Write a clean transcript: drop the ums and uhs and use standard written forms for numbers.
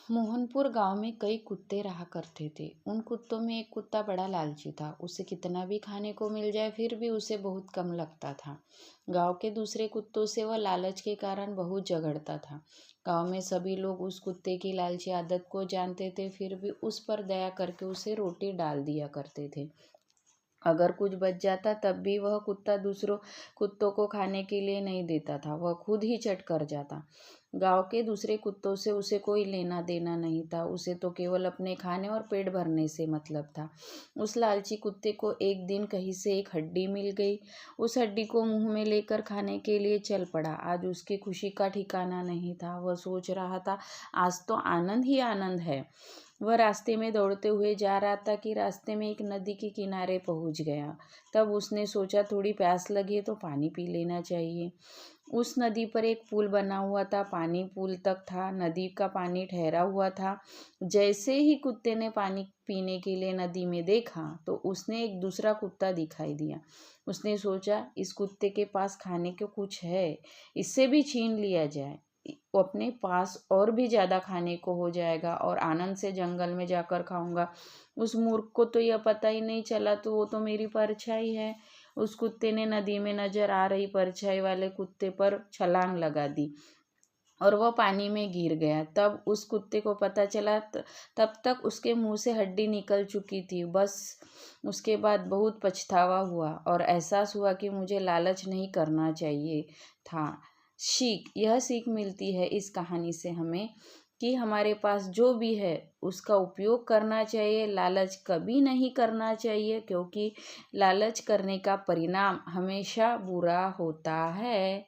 मोहनपुर गांव में कई कुत्ते रहा करते थे। उन कुत्तों में एक कुत्ता बड़ा लालची था। उसे कितना भी खाने को मिल जाए फिर भी उसे बहुत कम लगता था। गांव के दूसरे कुत्तों से वह लालच के कारण बहुत झगड़ता था। गांव में सभी लोग उस कुत्ते की लालची आदत को जानते थे, फिर भी उस पर दया करके उसे रोटी डाल दिया करते थे। अगर कुछ बच जाता तब भी वह कुत्ता दूसरों कुत्तों को खाने के लिए नहीं देता था, वह खुद ही चट कर जाता। गांव के दूसरे कुत्तों से उसे कोई लेना देना नहीं था, उसे तो केवल अपने खाने और पेट भरने से मतलब था। उस लालची कुत्ते को एक दिन कहीं से एक हड्डी मिल गई। उस हड्डी को मुंह में लेकर खाने के लिए चल पड़ा। आज उसकी खुशी का ठिकाना नहीं था। वह सोच रहा था, आज तो आनंद ही आनंद है। वह रास्ते में दौड़ते हुए जा रहा था कि रास्ते में एक नदी के किनारे पहुंच गया। तब उसने सोचा, थोड़ी प्यास लगी है तो पानी पी लेना चाहिए। उस नदी पर एक पुल बना हुआ था, पानी पुल तक था, नदी का पानी ठहरा हुआ था। जैसे ही कुत्ते ने पानी पीने के लिए नदी में देखा तो उसने एक दूसरा कुत्ता दिखाई दिया। उसने सोचा, इस कुत्ते के पास खाने को कुछ है, इससे भी छीन लिया जाए। वो अपने पास और भी ज़्यादा खाने को हो जाएगा और आनंद से जंगल में जाकर खाऊंगा। उस मूर्ख को तो यह पता ही नहीं चला, तो वो तो मेरी परछाई है। उस कुत्ते ने नदी में नजर आ रही परछाई वाले कुत्ते पर छलांग लगा दी और वह पानी में गिर गया। तब उस कुत्ते को पता चला, तब तक उसके मुंह से हड्डी निकल चुकी थी। बस उसके बाद बहुत पछतावा हुआ और एहसास हुआ कि मुझे लालच नहीं करना चाहिए था। यह सीख मिलती है इस कहानी से हमें कि हमारे पास जो भी है उसका उपयोग करना चाहिए, लालच कभी नहीं करना चाहिए, क्योंकि लालच करने का परिणाम हमेशा बुरा होता है।